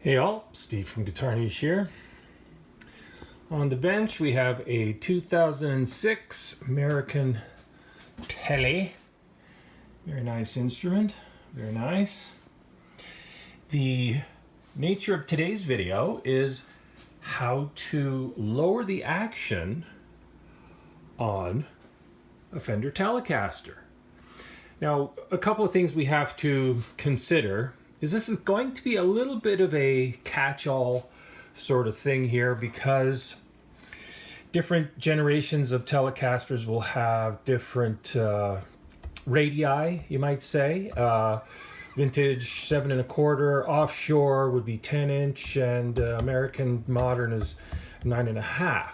Hey all, Steve from GuitarNiche here. On the bench we have a 2006 American Tele. Very nice instrument, very nice. The nature of today's video is how to lower the action on a Fender Telecaster. Now, a couple of things we have to consider is this is going to be a little bit of a catch-all sort of thing here because different generations of Telecasters will have different radii, you might say. Vintage 7 1/4, offshore would be 10-inch, and American modern is 9.5.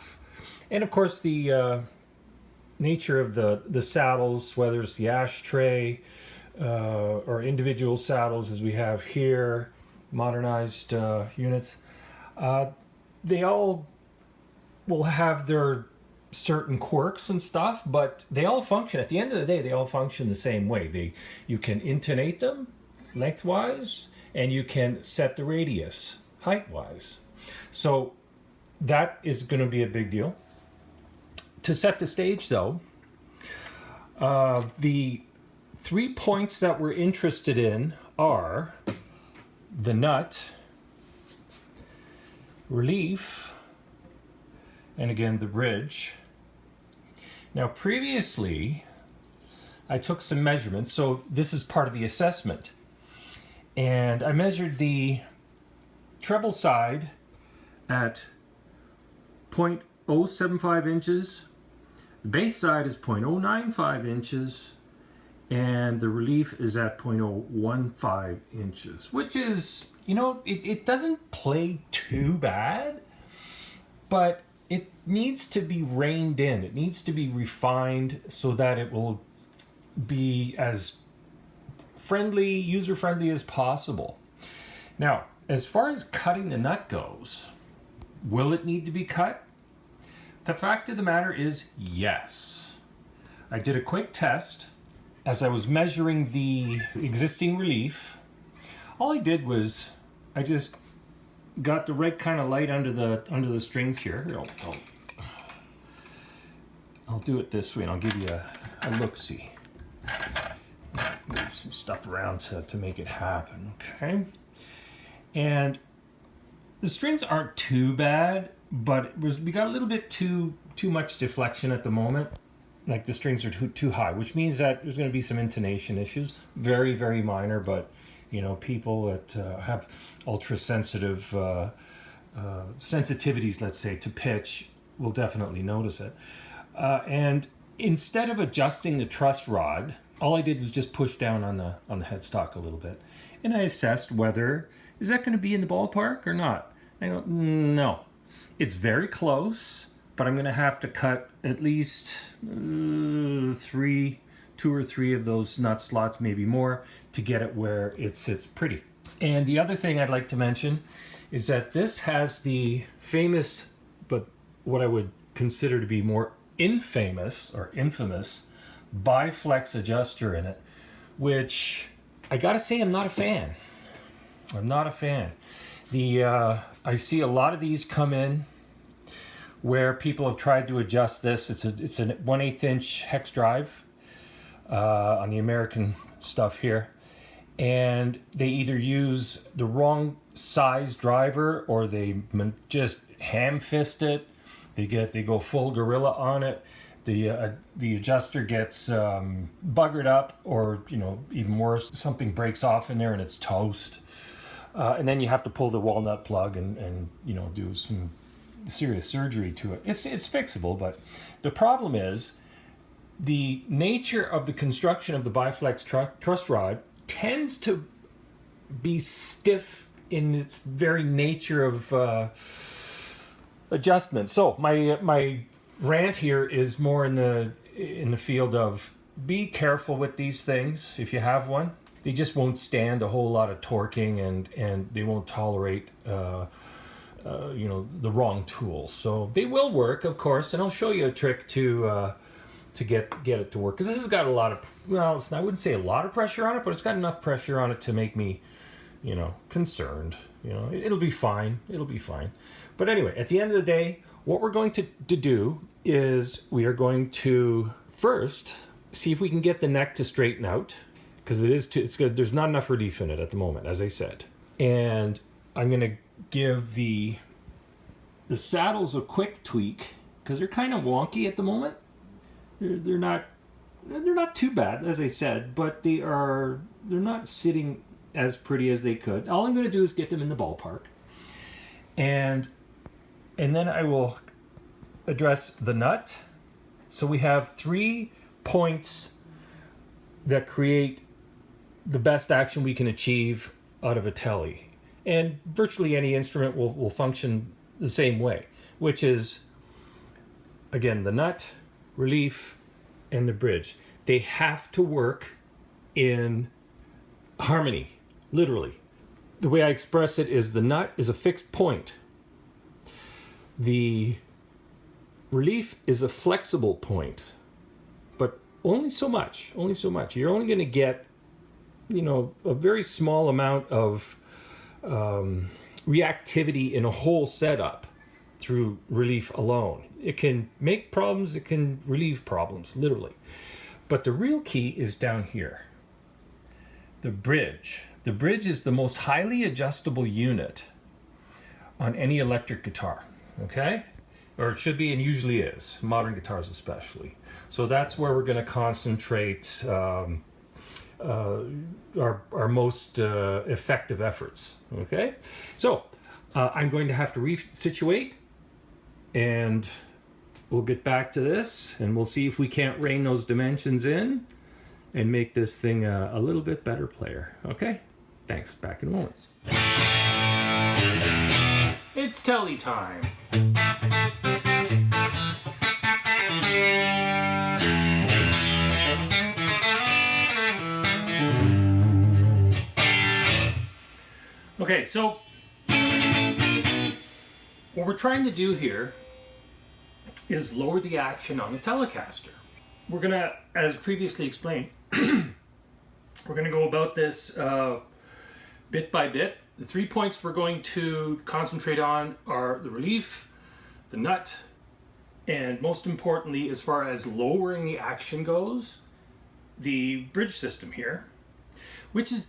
And of course the nature of the saddles, whether it's the ashtray or individual saddles as we have here, modernized units, they all will have their certain quirks and stuff, but they all function, at the end of the day, they all function the same way. You can intonate them lengthwise, and you can set the radius height-wise. So that is going to be a big deal. To set the stage, though, the 3 points that we're interested in are the nut, relief, and again the bridge. Now previously I took some measurements, so this is part of the assessment, and I measured the treble side at 0.075 inches, the bass side is 0.095 inches, and the relief is at 0.015 inches, which is, you know, it doesn't play too bad, but it needs to be reined in. It needs to be refined so that it will be as friendly, user-friendly as possible. Now, as far as cutting the nut goes, will it need to be cut? The fact of the matter is yes. I did a quick test. As I was measuring the existing relief, all I did was I just got the right kind of light under the strings here. I'll do it this way, and I'll give you a look-see. Move some stuff around to make it happen, okay? And the strings aren't too bad, but we got a little bit too much deflection at the moment. Like the strings are too high, which means that there's going to be some intonation issues. Very, very minor, but you know, people that have ultra sensitive sensitivities, let's say, to pitch will definitely notice it. And instead of adjusting the truss rod, all I did was just push down on the headstock a little bit, and I assessed whether is that going to be in the ballpark or not. I go, no, it's very close. But I'm going to have to cut at least 2 or 3 of those nut slots, maybe more, to get it where it sits pretty. And the other thing I'd like to mention is that this has the famous, but what I would consider to be more infamous biflex adjuster in it, which I gotta say I'm not a fan. I'm not a fan. I see a lot of these come in where people have tried to adjust this. It's a 1/8 inch hex drive on the American stuff here, and they either use the wrong size driver or they just ham fist it. They go full gorilla on it. The adjuster gets buggered up, or you know, even worse, something breaks off in there and it's toast, and then you have to pull the walnut plug and you know, do some serious surgery to it. It's fixable, but the problem is the nature of the construction of the biflex truss rod tends to be stiff in its very nature of adjustment. So my rant here is more in the field of be careful with these things. If you have one, they just won't stand a whole lot of torquing, and they won't tolerate you know, the wrong tools. So they will work, of course, and I'll show you a trick to get it to work, because this has got a lot of, well, I wouldn't say a lot of pressure on it, but it's got enough pressure on it to make me, you know, concerned. You know, it'll be fine. It'll be fine. But anyway, at the end of the day, what we're going to do is we are going to first see if we can get the neck to straighten out, because it's good. There's not enough relief in it at the moment, as I said. And I'm going to give the saddles a quick tweak, because they're kind of wonky at the moment. They're not too bad, as I said, but they're not sitting as pretty as they could. All I'm going to do is get them in the ballpark, and then I will address the nut. So we have 3 points that create the best action we can achieve out of a telly, and virtually any instrument will function the same way, which is, again, the nut, relief, and the bridge. They have to work in harmony, literally. The way I express it is the nut is a fixed point. The relief is a flexible point, but only so much, only so much. You're only going to get, you know, a very small amount of reactivity in a whole setup through relief alone. It can make problems, it can relieve problems, literally. But the real key is down here. The bridge. The bridge is the most highly adjustable unit on any electric guitar, okay? Or it should be, and usually is, modern guitars especially. So that's where we're going to concentrate our most effective efforts, okay? So I'm going to have to resituate, and we'll get back to this, and we'll see if we can't rein those dimensions in and make this thing a little bit better player, okay? Thanks, back in moments. It's telly time. Okay, so what we're trying to do here is lower the action on the Telecaster. We're gonna, as previously explained, we're gonna go about this bit by bit. The 3 points we're going to concentrate on are the relief, the nut, and most importantly, as far as lowering the action goes, the bridge system here, which is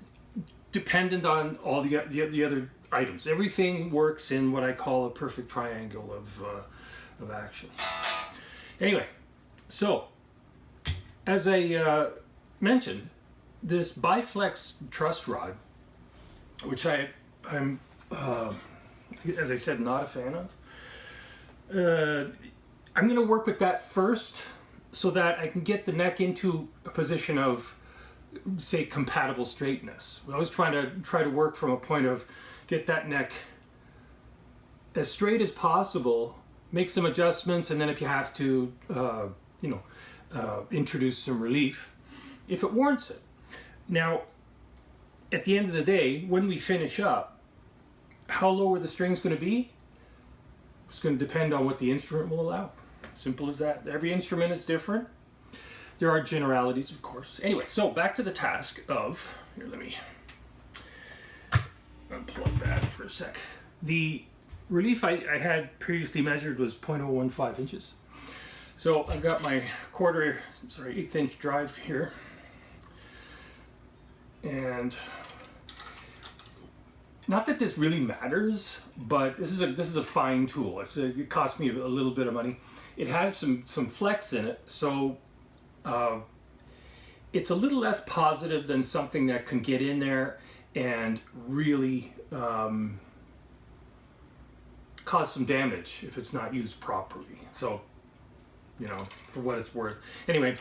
dependent on all the other items. Everything works in what I call a perfect triangle of action. Anyway, so as I mentioned, this Biflex truss rod, which I'm as I said, not a fan of. I'm going to work with that first so that I can get the neck into a position of, say, compatible straightness. We're always try to work from a point of get that neck as straight as possible, make some adjustments, and then if you have to, introduce some relief if it warrants it. Now, at the end of the day, when we finish up, how low are the strings going to be? It's going to depend on what the instrument will allow. Simple as that. Every instrument is different. There are generalities, of course. Anyway, so back to the task of, here, let me unplug that for a sec. The relief I had previously measured was 0.015 inches. So I've got my 1/8 inch drive here. And not that this really matters, but this is a fine tool. It cost me a little bit of money. It has some flex in it, so it's a little less positive than something that can get in there and really cause some damage if it's not used properly. So, you know, for what it's worth. Anyway,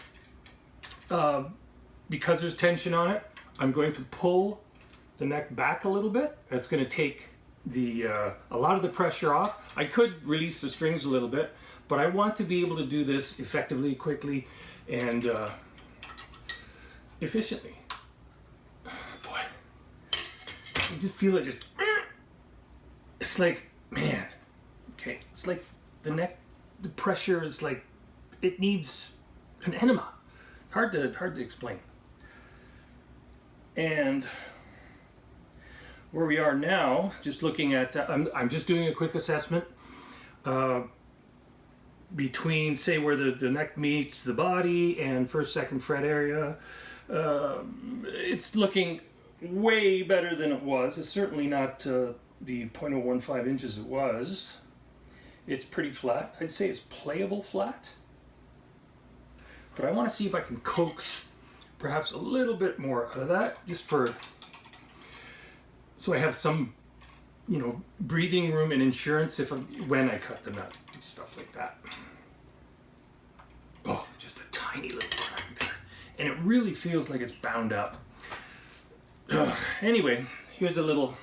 because there's tension on it, I'm going to pull the neck back a little bit. That's going to take a lot of the pressure off. I could release the strings a little bit, but I want to be able to do this effectively, quickly, and efficiently. Boy, I just feel it just, it's like, man, okay, it's like the neck, the pressure is like, it needs an enema. Hard to explain. And where we are now, just looking at, I'm just doing a quick assessment between, say, where the neck meets the body and first, second fret area. It's looking way better than it was. It's certainly not the 0.015 inches it was. It's pretty flat. I'd say it's playable flat. But I want to see if I can coax perhaps a little bit more out of that, just so I have some, you know, breathing room and insurance when I cut the nut and stuff like that. Oh, just a tiny little crack there. And it really feels like it's bound up. Anyway, here's a little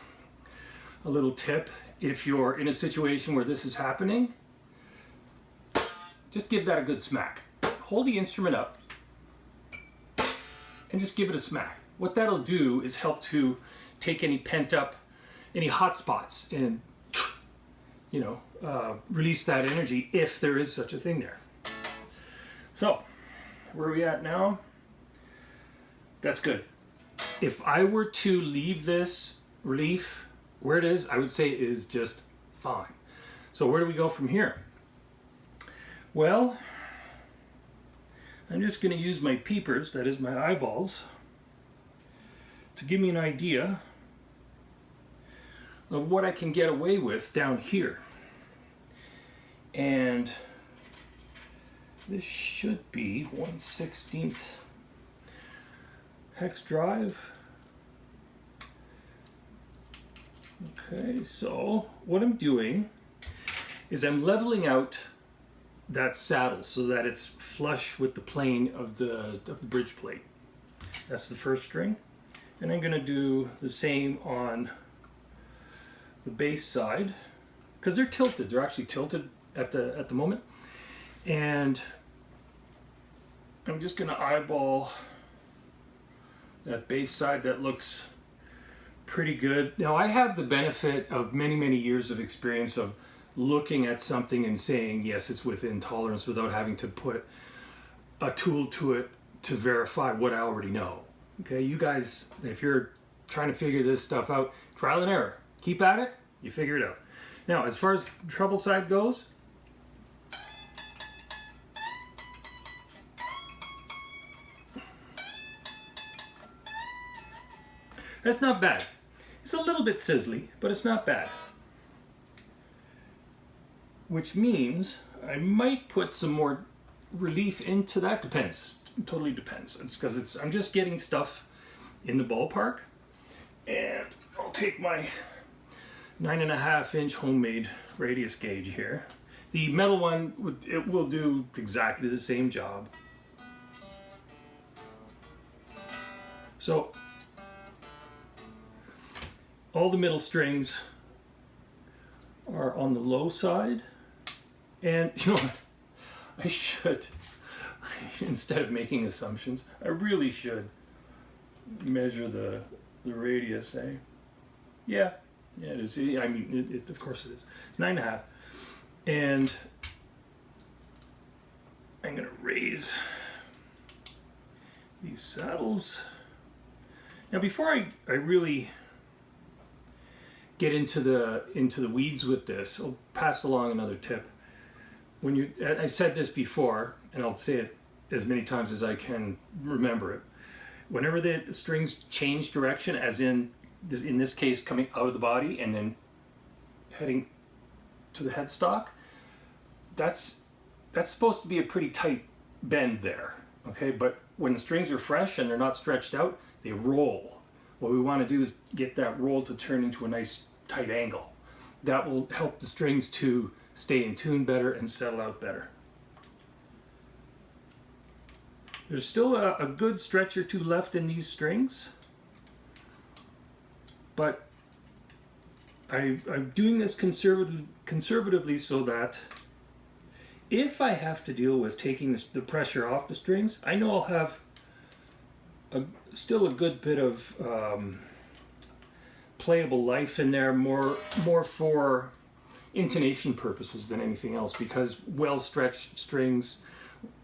tip. If you're in a situation where this is happening, just give that a good smack. Hold the instrument up and just give it a smack. What that'll do is help to take any any hot spots and, you know, release that energy if there is such a thing there. So, where are we at now? That's good. If I were to leave this relief where it is, I would say it is just fine. So where do we go from here? Well, I'm just going to use my peepers, that is my eyeballs, to give me an idea of what I can get away with down here. And this should be 1/16 hex drive. Okay, so what I'm doing is I'm leveling out that saddle so that it's flush with the plane of the bridge plate. That's the first string. And I'm going to do the same on the bass side, because they're tilted. They're actually tilted at the moment. And I'm just going to eyeball that bass side. That looks pretty good. Now, I have the benefit of many years of experience of looking at something and saying, yes, it's within tolerance, without having to put a tool to it to verify what I already know. Okay, you guys, if you're trying to figure this stuff out, trial and error. Keep at it, you figure it out. Now, as far as the treble side goes, that's not bad. It's a little bit sizzly, but it's not bad. Which means I might put some more relief into that. Depends. It totally depends. It's because I'm just getting stuff in the ballpark. And I'll take my 9.5 inch homemade radius gauge here. The metal one, it will do exactly the same job. So all the middle strings are on the low side. And you know what? I should, instead of making assumptions, I really should measure the radius, eh? Yeah, it is. I mean, of course it is. It's 9.5. And I'm going to raise these saddles. Now, before I really get into the weeds with this, I'll pass along another tip. I've said this before, and I'll say it as many times as I can remember it. Whenever the strings change direction, as in this case coming out of the body and then heading to the headstock, that's supposed to be a pretty tight bend there, okay? But when the strings are fresh and they're not stretched out, they roll. What we want to do is get that roll to turn into a nice tight angle. That will help the strings to stay in tune better and settle out better. There's still a good stretch or two left in these strings, but I'm doing this conservatively so that if I have to deal with taking the pressure off the strings, I know I'll have still a good bit of playable life in there, more for intonation purposes than anything else, because well-stretched strings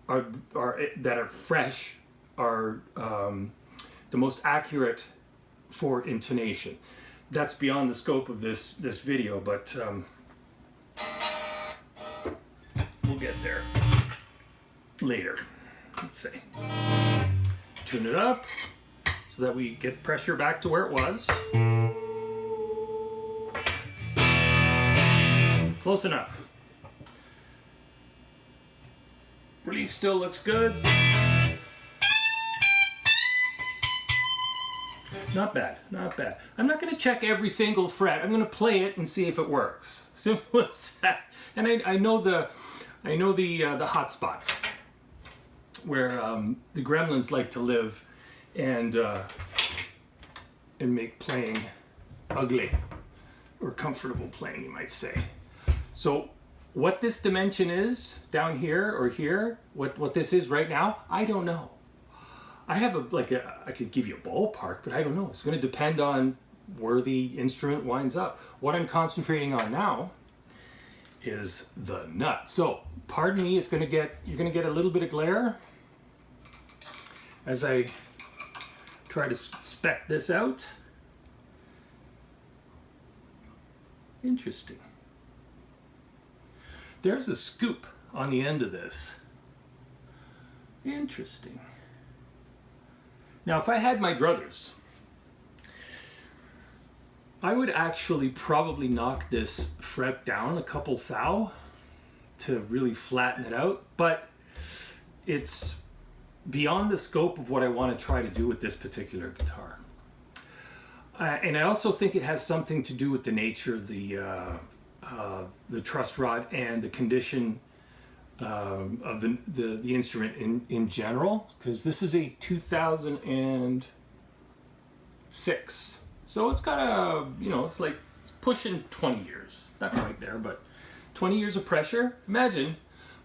that are fresh are the most accurate for intonation. that's beyond the scope of this video, but we'll get there later. Let's see. Tune it up so that we get pressure back to where it was. Close enough. Relief still looks good. Not bad, not bad. I'm not going to check every single fret. I'm going to play it and see if it works. Simple as that. And I know the hot spots where the gremlins like to live and make playing ugly, or comfortable playing, you might say. So what this dimension is down here or here, what this is right now, I don't know. I have I could give you a ballpark, but I don't know. It's going to depend on where the instrument winds up. What I'm concentrating on now is the nut. So, pardon me, you're going to get a little bit of glare as I try to spec this out. Interesting. There's a scoop on the end of this. Interesting. Now, if I had my druthers, I would actually probably knock this fret down a couple thou to really flatten it out, but it's beyond the scope of what I want to try to do with this particular guitar. And I also think it has something to do with the nature of the truss rod and the condition of the instrument in general, because this is a 2006, so it's got a, it's like pushing 20 years, not right there, but 20 years of pressure. Imagine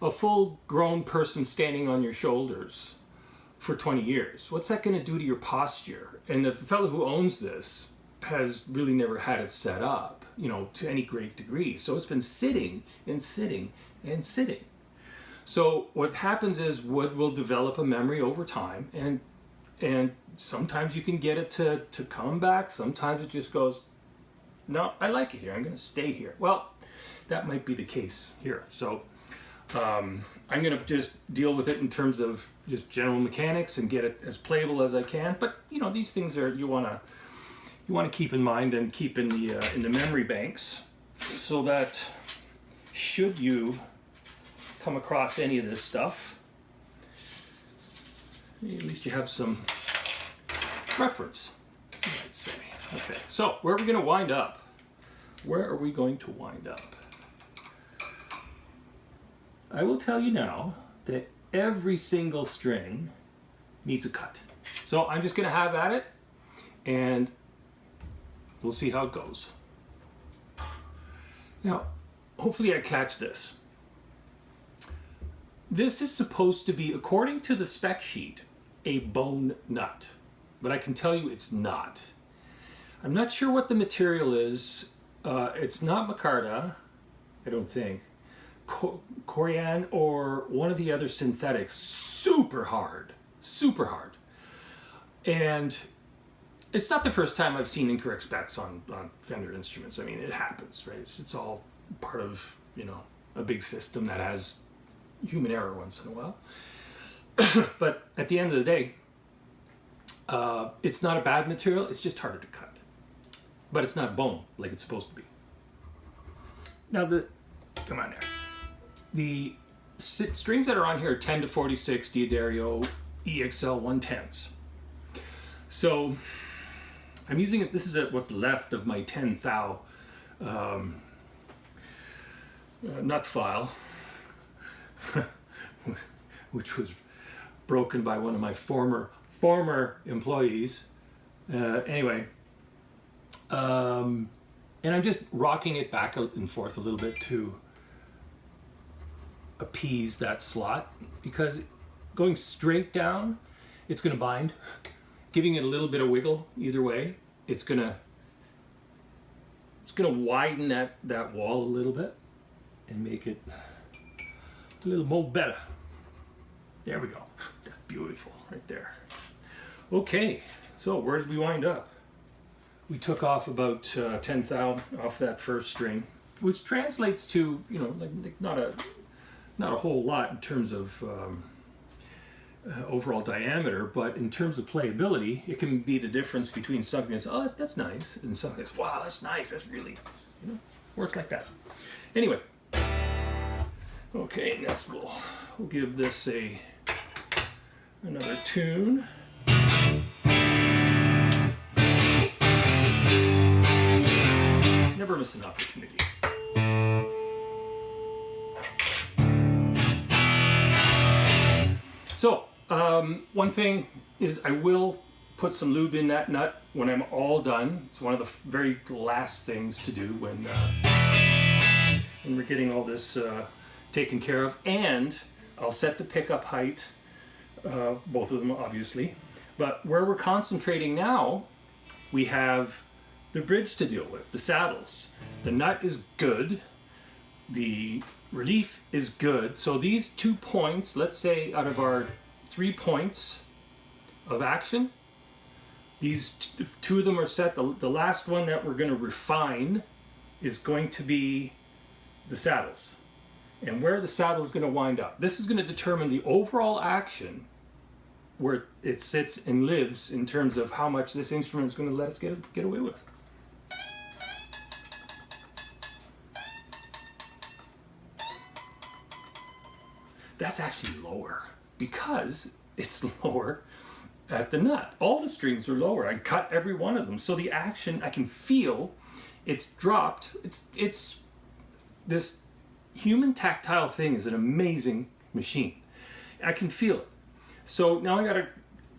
a full grown person standing on your shoulders for 20 years. What's that going to do to your posture? And the fellow who owns this has really never had it set up, to any great degree, so it's been sitting and sitting and sitting. So what happens is wood will develop a memory over time, and sometimes you can get it to come back. Sometimes it just goes, no, I like it here. I'm going to stay here. Well, that might be the case here. So I'm going to just deal with it in terms of just general mechanics and get it as playable as I can. But these things are you want to keep in mind and keep in the memory banks, so that should you come across any of this stuff, at least you have some reference, you might say. Okay, so where are we going to wind up? Where are we going to wind up? I will tell you now that every single string needs a cut. So I'm just going to have at it, and we'll see how it goes. Now, hopefully I catch this. This is supposed to be, according to the spec sheet, a bone nut, but I can tell you it's not. I'm not sure what the material is. It's not micarta, I don't think. Corian or one of the other synthetics. Super hard, super hard. And it's not the first time I've seen incorrect specs on Fender instruments. I mean, it happens, right? It's all part of, a big system that has human error once in a while. But at the end of the day, it's not a bad material, it's just harder to cut. But it's not bone like it's supposed to be. Now come on there. The strings that are on here are 10 to 46 D'Addario EXL 110s. So I'm using it, this is what's left of my 10 thou nut file, which was broken by one of my former employees. Anyway, and I'm just rocking it back and forth a little bit to appease that slot, because going straight down, it's going to bind. Giving it a little bit of wiggle either way, it's gonna widen that wall a little bit and make it a little more better. There we go. That's beautiful right there. Okay, so where did we wind up? we took off about 10 thou off that first string, which translates to, you know, like not a whole lot in terms of overall diameter, but in terms of playability, it can be the difference between something that's, oh, that's nice, and something that's, wow, that's nice, that's really, you know, works like that. Anyway, okay, next we'll give this another tune. Never miss an opportunity. So, one thing is I will put some lube in that nut when I'm all done. It's one of the very last things to do when we're getting all this taken care of. And I'll set the pickup height, both of them obviously. But where we're concentrating now, we have the bridge to deal with, the saddles. The nut is good. The relief is good. So these 2 points, let's say out of our 3 points of action, these two of them are set. The last one that we're going to refine is going to be the saddles. And where the saddle is going to wind up. This is going to determine the overall action, where it sits and lives in terms of how much this instrument is going to let us get away with. That's actually lower because it's lower at the nut. All the strings are lower. I cut every one of them. So the action, I can feel it's dropped. It's this human tactile thing is an amazing machine. I can feel it. So now I got to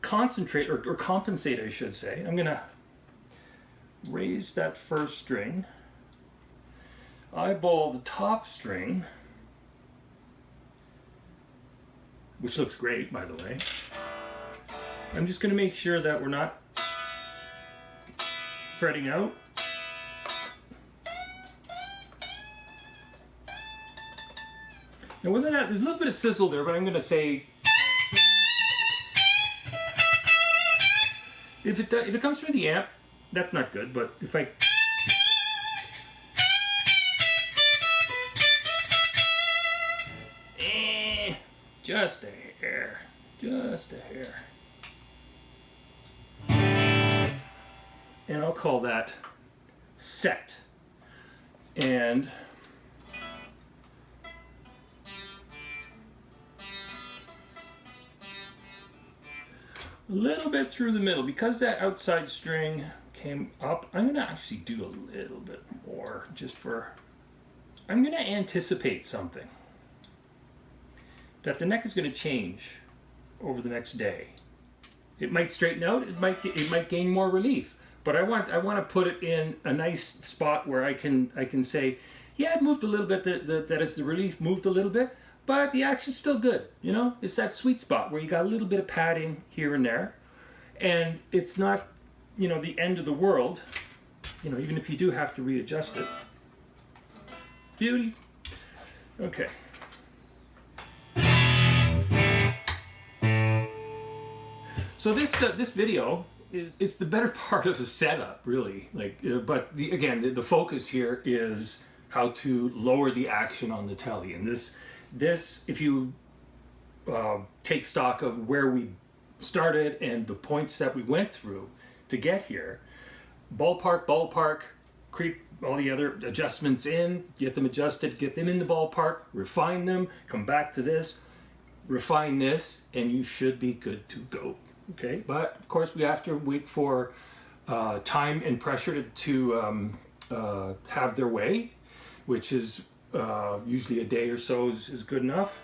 concentrate or compensate, I should say. I'm going to raise that first string, eyeball the top string, which looks great, by the way. I'm just going to make sure that we're not fretting out. Now whether that, there's a little bit of sizzle there, but I'm going to say, if it comes through the amp, that's not good, but if I, just a hair, just a hair. And I'll call that set. And a little bit through the middle. Because that outside string came up, I'm going to actually do a little bit more just for, I'm going to anticipate something. That the neck is going to change over the next day. It might straighten out, it might gain more relief. But I want to put it in a nice spot where I can say, yeah, it moved a little bit, that is, the relief moved a little bit, but the action's still good, you know? It's that sweet spot where you got a little bit of padding here and there, and it's not, you know, the end of the world, you know, even if you do have to readjust it. Beauty. Okay. So this video is the better part of the setup, really. Like, but again, the focus here is how to lower the action on the telly. And this, if you take stock of where we started and the points that we went through to get here, ballpark, creep all the other adjustments in, get them adjusted, get them in the ballpark, refine them, come back to this, refine this, and you should be good to go. Okay, but of course we have to wait for time and pressure to have their way, which is usually a day or so is good enough.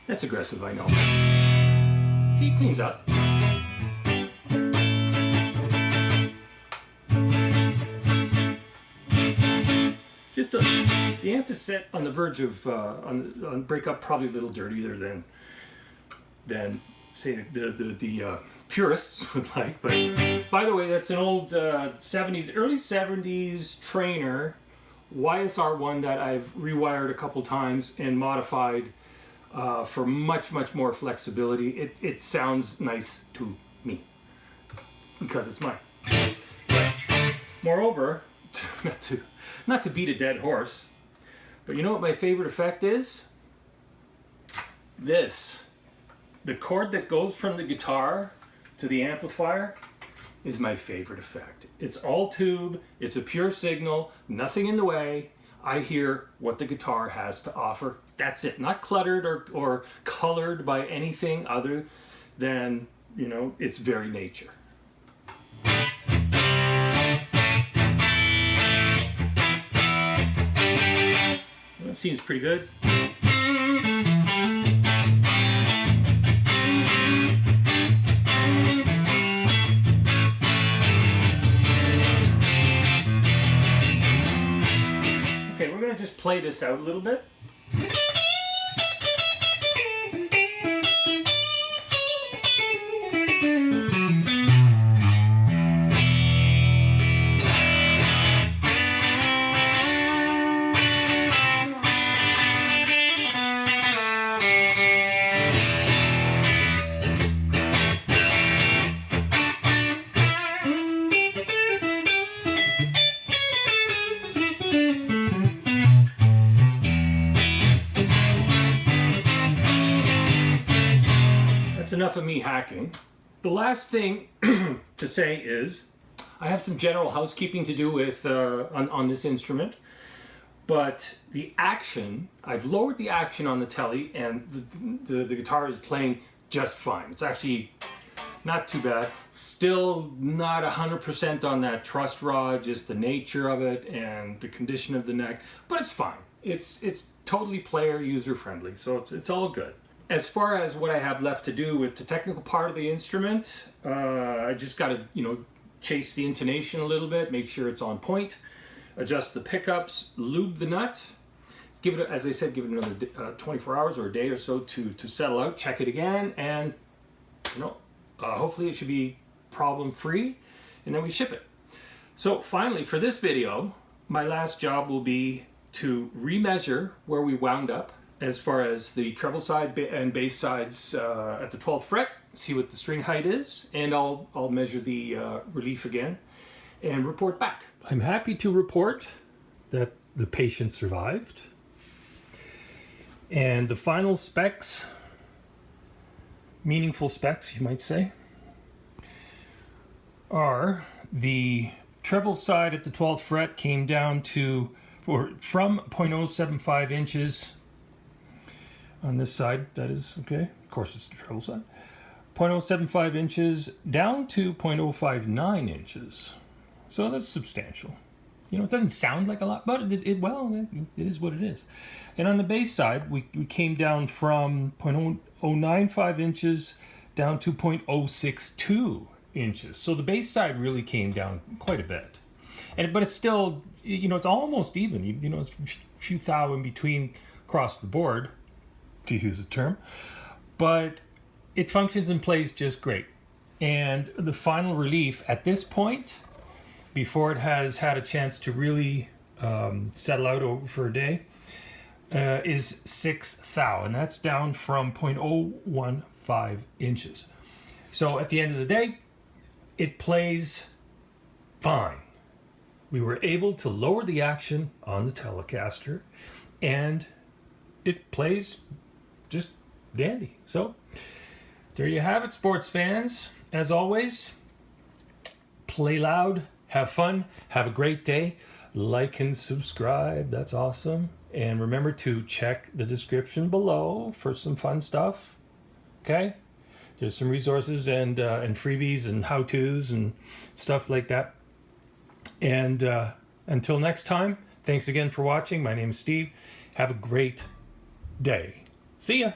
That's aggressive, I know. See, it cleans up. Just the amp is set on the verge of on breakup, probably a little dirtier than say the purists would like. But by the way, that's an old 70s, early 70s Trainer YSR one that I've rewired a couple times and modified for much more flexibility. It sounds nice to me because it's mine. But moreover, not to beat a dead horse, but you know what my favorite effect is? This. The cord that goes from the guitar to the amplifier is my favorite effect. It's all tube, it's a pure signal, nothing in the way. I hear what the guitar has to offer. That's it. Not cluttered or colored by anything other than, you know, its very nature. That seems pretty good. Okay, we're going to just play this out a little bit. Enough of me hacking. The last thing to say is I have some general housekeeping to do with on this instrument, but the action, I've lowered the action on the telly, and the guitar is playing just fine. It's actually not too bad. Still not 100% on that truss rod, just the nature of it and the condition of the neck, but it's fine. It's totally player user friendly, so it's all good. As far as what I have left to do with the technical part of the instrument, I just got to, you know, chase the intonation a little bit, make sure it's on point, adjust the pickups, lube the nut, give it, as I said, give it another 24 hours or a day or so to settle out, check it again, and, you know, hopefully it should be problem-free, and then we ship it. So finally, for this video, my last job will be to remeasure where we wound up as far as the treble side and bass sides at the 12th fret, see what the string height is, and I'll measure the relief again and report back. I'm happy to report that the patient survived, and the final specs, meaningful specs you might say, are the treble side at the 12th fret came down to, or from 0.075 inches on this side, that is, okay, of course it's the treble side, 0.075 inches down to 0.059 inches. So that's substantial. You know, it doesn't sound like a lot, but it is what it is. And on the bass side, we came down from 0.095 inches down to 0.062 inches. So the bass side really came down quite a bit. But it's still, you know, it's almost even. You know, it's a few thou in between across the board, to use a term, but it functions and plays just great. And the final relief at this point, before it has had a chance to really settle out over for a day, is 6 thou, and that's down from 0.015 inches. So at the end of the day, it plays fine. We were able to lower the action on the Telecaster, and it plays just dandy. So there you have it, sports fans. As always, play loud, have fun, have a great day, like and subscribe, that's awesome. And remember to check the description below for some fun stuff. Okay, there's some resources and freebies and how-tos and stuff like that. And until next time, thanks again for watching. My name is Steve. Have a great day. See ya.